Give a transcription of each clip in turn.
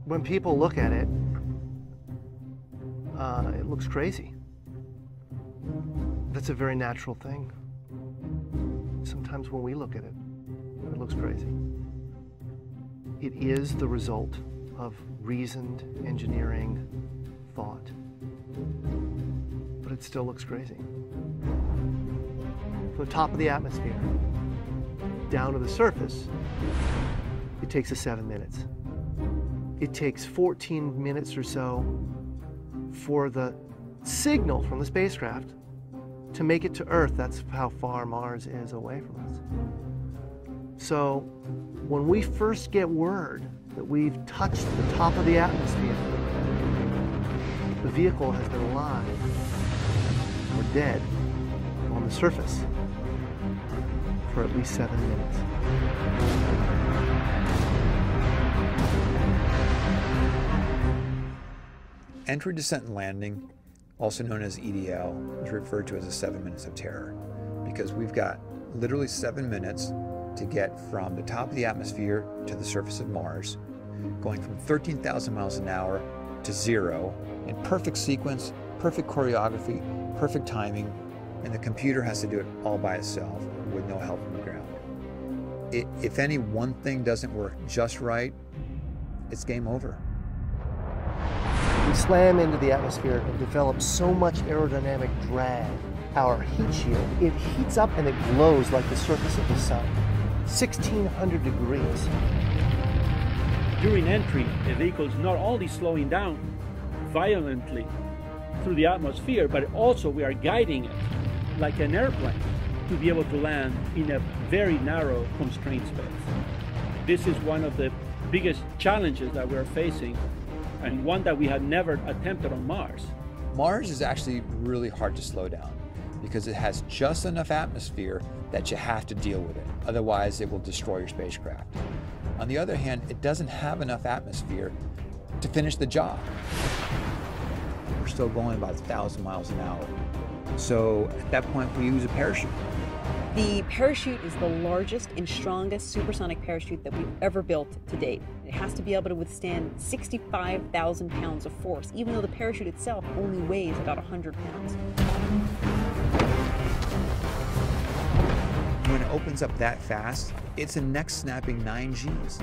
When people look at it, it looks crazy. That's a very natural thing. Sometimes when we look at it, it looks crazy. It is the result of reasoned engineering thought, but it still looks crazy. From the top of the atmosphere down to the surface, it takes us 7 minutes. It takes 14 minutes or so for the signal from the spacecraft to make it to Earth. That's how far Mars is away from us. So when we first get word that we've touched the top of the atmosphere, the vehicle has been alive or dead on the surface for at least 7 minutes. Entry, descent, and landing, also known as EDL, is referred to as the 7 minutes of terror because we've got literally 7 minutes to get from the top of the atmosphere to the surface of Mars, going from 13,000 miles an hour to 0 in perfect sequence, perfect choreography, perfect timing, and the computer has to do it all by itself with no help from the ground. If any one thing doesn't work just right, it's game over. We slam into the atmosphere and develop so much aerodynamic drag. Our heat shield, it heats up and it glows like the surface of the sun. 1,600 degrees. During entry, the vehicle is not only slowing down violently through the atmosphere, but also we are guiding it like an airplane to be able to land in a very narrow, constrained space. This is one of the biggest challenges that we're facing, and one that we had never attempted on Mars. Mars is actually really hard to slow down because it has just enough atmosphere that you have to deal with it. Otherwise, it will destroy your spacecraft. On the other hand, it doesn't have enough atmosphere to finish the job. We're still going about 1,000 miles an hour. So at that point, we use a parachute. The parachute is the largest and strongest supersonic parachute that we've ever built to date. It has to be able to withstand 65,000 pounds of force, even though the parachute itself only weighs about 100 pounds. When it opens up that fast, it's a neck-snapping 9 Gs.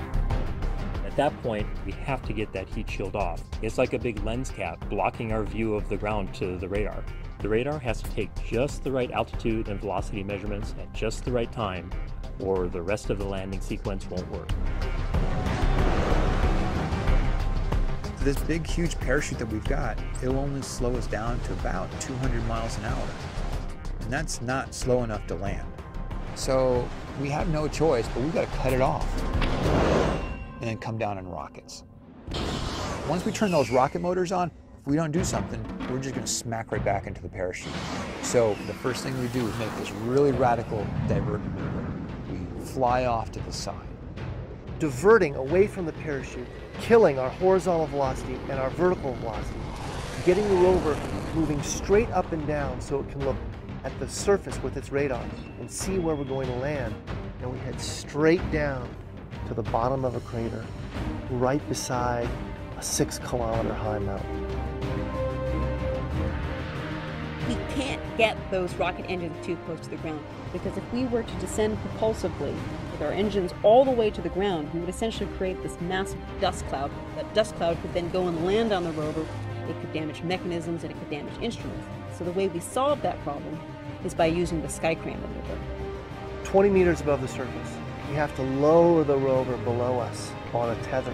At that point, we have to get that heat shield off. It's like a big lens cap blocking our view of the ground to the radar. The radar has to take just the right altitude and velocity measurements at just the right time, or the rest of the landing sequence won't work. This big, huge parachute that we've got, it'll only slow us down to about 200 miles an hour. And that's not slow enough to land. So we have no choice, but we've got to cut it off and then come down in rockets. Once we turn those rocket motors on, if we don't do something, we're just going to smack right back into the parachute. So the first thing we do is make this really radical divert maneuver. We fly off to the side. Diverting away from the parachute, killing our horizontal velocity and our vertical velocity, getting the rover moving straight up and down so it can look at the surface with its radar and see where we're going to land. And we head straight down to the bottom of a crater, right beside a 6-kilometer high mountain. We can't get those rocket engines too close to the ground, because if we were to descend propulsively with our engines all the way to the ground, we would essentially create this massive dust cloud. That dust cloud could then go and land on the rover. It could damage mechanisms and it could damage instruments. So the way we solve that problem is by using the sky crane maneuver. 20 meters above the surface, we have to lower the rover below us on a tether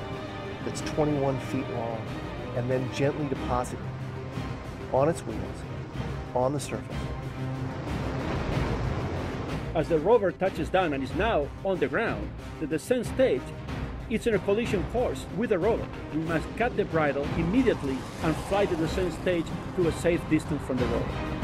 that's 21 feet long, and then gently deposit it on its wheels on the surface. As the rover touches down and is now on the ground, the descent stage is in a collision course with the rover. We must cut the bridle immediately and fly the descent stage to a safe distance from the rover.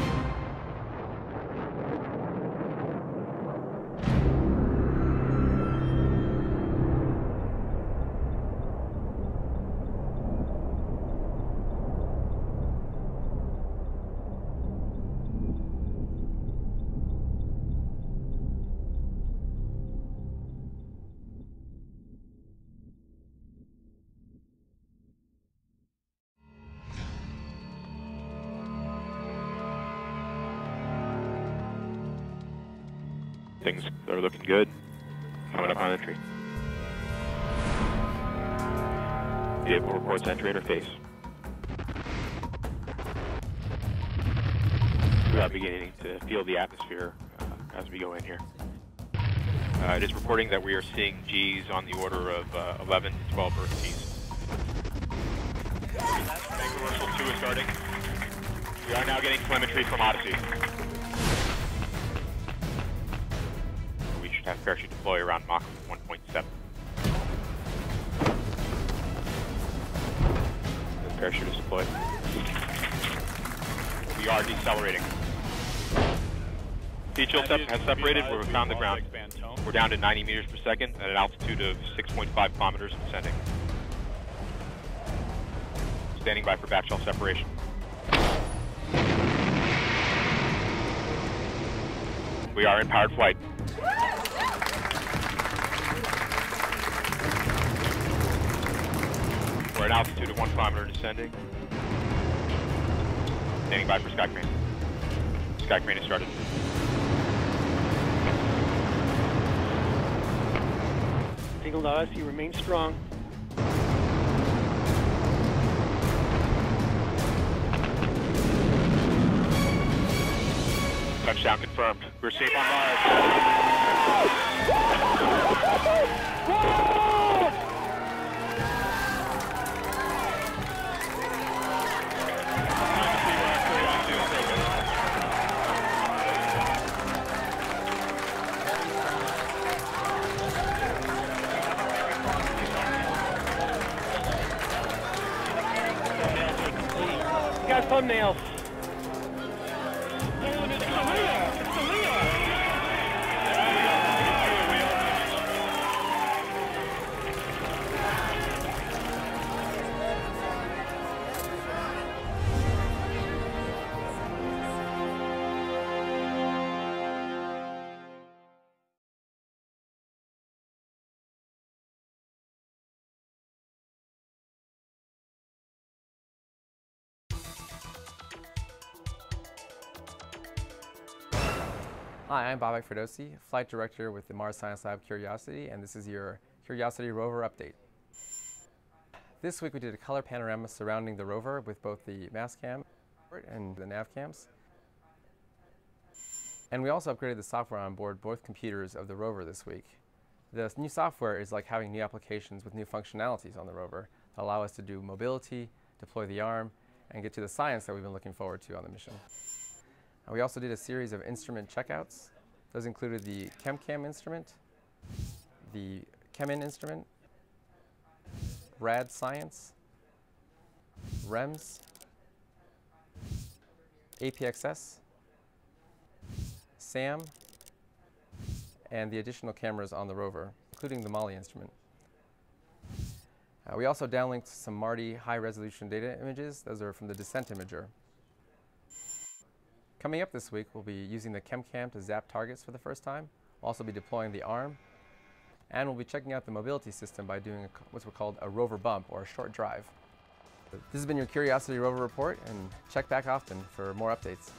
Things are looking good. Coming up on entry. Vehicle reports entry interface. We are beginning to feel the atmosphere as we go in here. It is reporting that we are seeing G's on the order of 11 to 12 Earth G's. Bank reversal 2 is starting. We are now getting telemetry from Odyssey. We should have parachute deploy around Mach 1.7. The parachute is deployed. We are decelerating. Heat chill has separated where we found the ground. We're down to 90 meters per second at an altitude of 6.5 kilometers descending. Standing by for back shell separation. We are in powered flight. We're at an altitude of 1 kilometer descending. Standing by for sky crane. Sky crane has started. Signal to Odyssey, remain strong. Touchdown confirmed. We're safe on Mars. You got thumbnails. Hi, I'm Babak Ferdowsi, Flight Director with the Mars Science Lab Curiosity, and this is your Curiosity rover update. This week we did a color panorama surrounding the rover with both the mass cam and the nav cams. And we also upgraded the software on board both computers of the rover this week. The new software is like having new applications with new functionalities on the rover that allow us to do mobility, deploy the arm, and get to the science that we've been looking forward to on the mission. We also did a series of instrument checkouts. Those included the ChemCam instrument, the ChemIn instrument, RAD Science, REMS, APXS, SAM, and the additional cameras on the rover, including the MOLLE instrument. We also downlinked some MARDI high-resolution data images. Those are from the descent imager. Coming up this week, we'll be using the ChemCam to zap targets for the first time. We'll also be deploying the arm. And we'll be checking out the mobility system by doing what's called a rover bump, or a short drive. This has been your Curiosity Rover Report, and check back often for more updates.